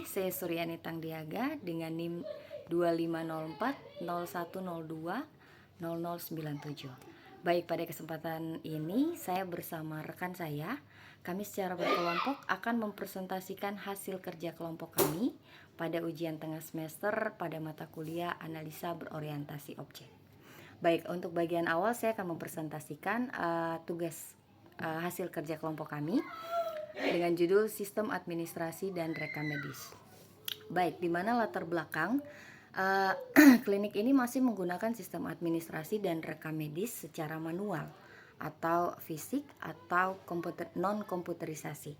saya Suryani Tangdiaga dengan NIM 250401020097. Baik, pada kesempatan ini saya bersama rekan saya. Kami secara berkelompok akan mempresentasikan hasil kerja kelompok kami pada ujian tengah semester pada mata kuliah analisa berorientasi objek. Baik, untuk bagian awal saya akan mempresentasikan tugas hasil kerja kelompok kami dengan judul Sistem Administrasi dan Rekam Medis. Baik, di mana latar belakang klinik ini masih menggunakan sistem administrasi dan rekam medis secara manual atau fisik atau non komputerisasi,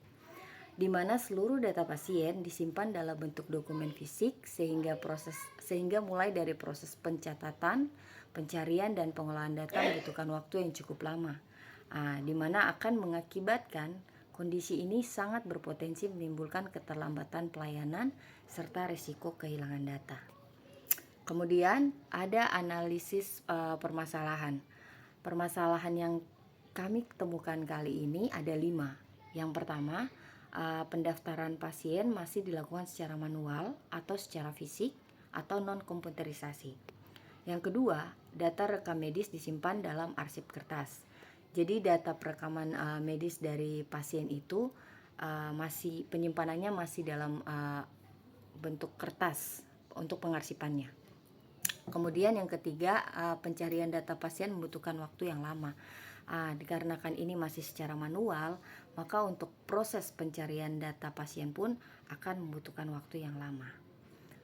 di mana seluruh data pasien disimpan dalam bentuk dokumen fisik sehingga mulai dari proses pencatatan, pencarian dan pengolahan data membutuhkan waktu yang cukup lama, di mana akan mengakibatkan kondisi ini sangat berpotensi menimbulkan keterlambatan pelayanan serta risiko kehilangan data. Kemudian ada analisis permasalahan. Permasalahan yang kami temukan kali ini ada 5. Yang pertama, pendaftaran pasien masih dilakukan secara manual atau secara fisik atau non komputerisasi. Yang kedua, data rekam medis disimpan dalam arsip kertas. Jadi data perekaman medis dari pasien itu penyimpanannya masih dalam bentuk kertas untuk pengarsipannya. Kemudian yang ketiga, pencarian data pasien membutuhkan waktu yang lama. Dikarenakan ini masih secara manual, maka untuk proses pencarian data pasien pun akan membutuhkan waktu yang lama.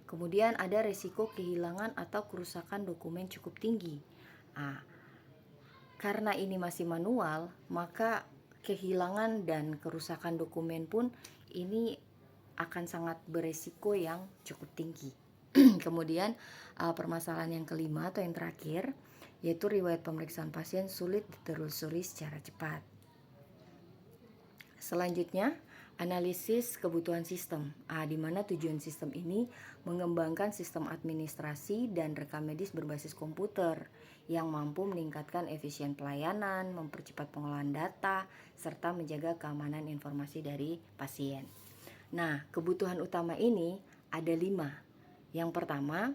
Kemudian ada risiko kehilangan atau kerusakan dokumen cukup tinggi. Karena ini masih manual, maka kehilangan dan kerusakan dokumen pun ini akan sangat beresiko yang cukup tinggi. Kemudian permasalahan yang kelima atau yang terakhir, yaitu riwayat pemeriksaan pasien sulit ditelusuri secara cepat. Selanjutnya, analisis kebutuhan sistem, di mana tujuan sistem ini mengembangkan sistem administrasi dan rekam medis berbasis komputer yang mampu meningkatkan efisien pelayanan, mempercepat pengolahan data, serta menjaga keamanan informasi dari pasien. Nah, kebutuhan utama ini ada 5. Yang pertama,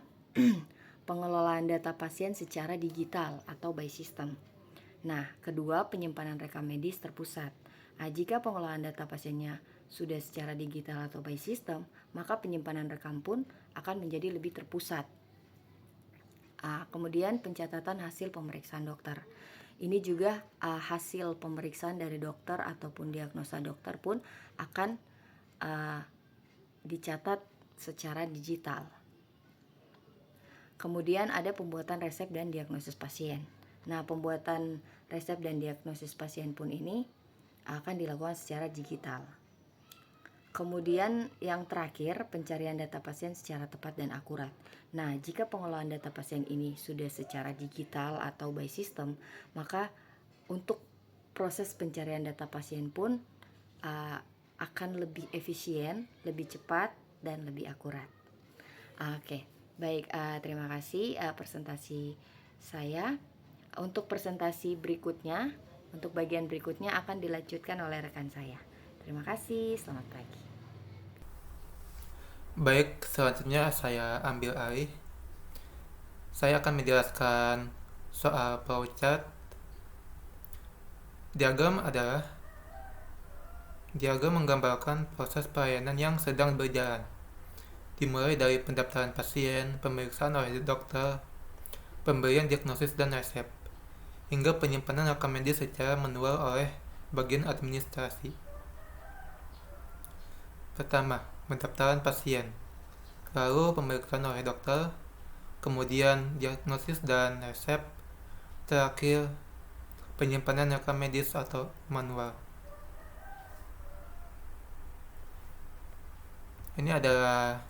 pengelolaan data pasien secara digital atau by system. Nah, kedua, penyimpanan rekam medis terpusat. Jika pengolahan data pasiennya sudah secara digital atau by system, maka penyimpanan rekam pun akan menjadi lebih terpusat. Kemudian pencatatan hasil pemeriksaan dokter. Ini juga hasil pemeriksaan dari dokter ataupun diagnosa dokter pun akan dicatat secara digital. Kemudian ada pembuatan resep dan diagnosis pasien. Nah, pembuatan resep dan diagnosis pasien pun ini akan dilakukan secara digital. Kemudian yang terakhir, pencarian data pasien secara tepat dan akurat. Nah, jika pengolahan data pasien ini sudah secara digital atau by system, maka untuk proses pencarian data pasien pun akan lebih efisien, lebih cepat, dan lebih akurat. Baik, terima kasih presentasi saya. Untuk presentasi berikutnya, untuk bagian berikutnya akan dilanjutkan oleh rekan saya. Terima kasih, selamat pagi. Baik, selanjutnya saya ambil alih. Saya akan menjelaskan soal flowchart. Diagram menggambarkan proses pelayanan yang sedang berjalan, dimulai dari pendaftaran pasien, pemeriksaan oleh dokter, pemberian diagnosis dan resep, hingga penyimpanan rekam medis secara manual oleh bagian administrasi. Pertama, pendaftaran pasien, lalu pemeriksaan oleh dokter, kemudian diagnosis dan resep, terakhir penyimpanan rekam medis atau manual. Ini adalah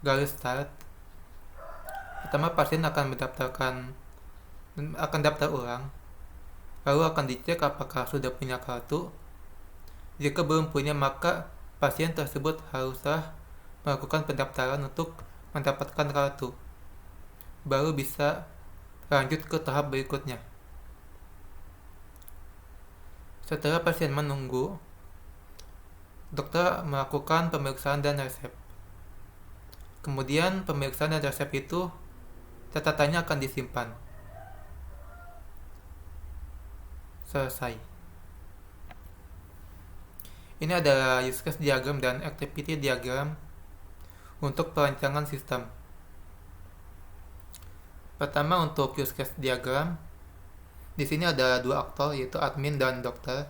garis start. Pertama, pasien akan daftar ulang, lalu akan dicek apakah sudah punya kartu. Jika belum punya, maka pasien tersebut haruslah melakukan pendaftaran untuk mendapatkan kartu, baru bisa lanjut ke tahap berikutnya. Setelah pasien menunggu, dokter melakukan pemeriksaan dan resep. Kemudian pemeriksaan dan resep itu catatannya akan disimpan. Selesai. Ini adalah use case diagram dan activity diagram untuk perancangan sistem. Pertama, untuk use case diagram, di sini ada dua aktor, yaitu admin dan dokter.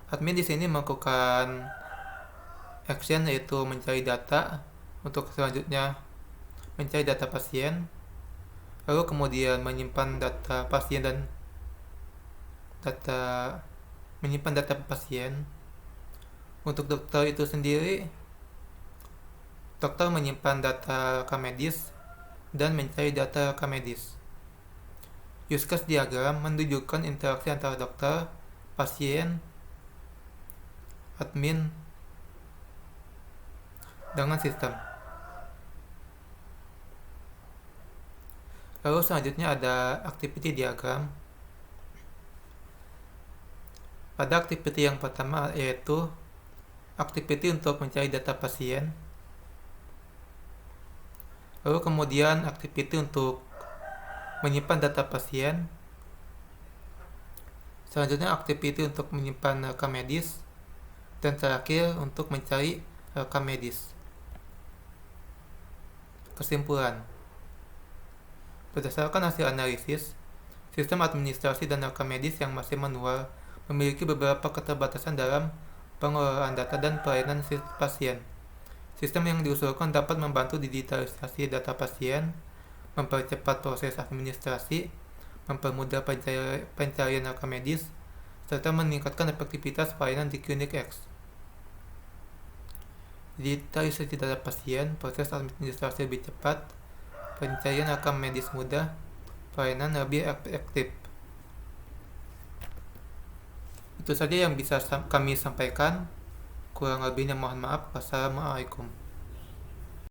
Admin di sini melakukan action, yaitu mencari data. Untuk selanjutnya mencari data pasien, lalu kemudian menyimpan data pasien dan menyimpan data pasien. Untuk dokter itu sendiri, dokter menyimpan data rekam medis dan mencari data rekam medis. Use case diagram menunjukkan interaksi antara dokter, pasien, admin, dengan sistem. Lalu selanjutnya ada activity diagram. Pada activity yang pertama yaitu activity untuk mencari data pasien. Lalu kemudian activity untuk menyimpan data pasien. Selanjutnya activity untuk menyimpan rekam medis. Dan terakhir untuk mencari rekam medis. Kesimpulan. Berdasarkan hasil analisis, sistem administrasi dan rekam medis yang masih manual memiliki beberapa keterbatasan dalam pengelolaan data dan pelayanan pasien. Sistem yang diusulkan dapat membantu digitalisasi data pasien, mempercepat proses administrasi, mempermudah pencarian rekam medis, serta meningkatkan efektivitas pelayanan di klinik X. Digitalisasi data pasien, proses administrasi lebih cepat, pencarian rekam medis mudah, pelayanan lebih efektif. Itu saja yang bisa kami sampaikan. Kurang lebihnya mohon maaf. Wassalamualaikum.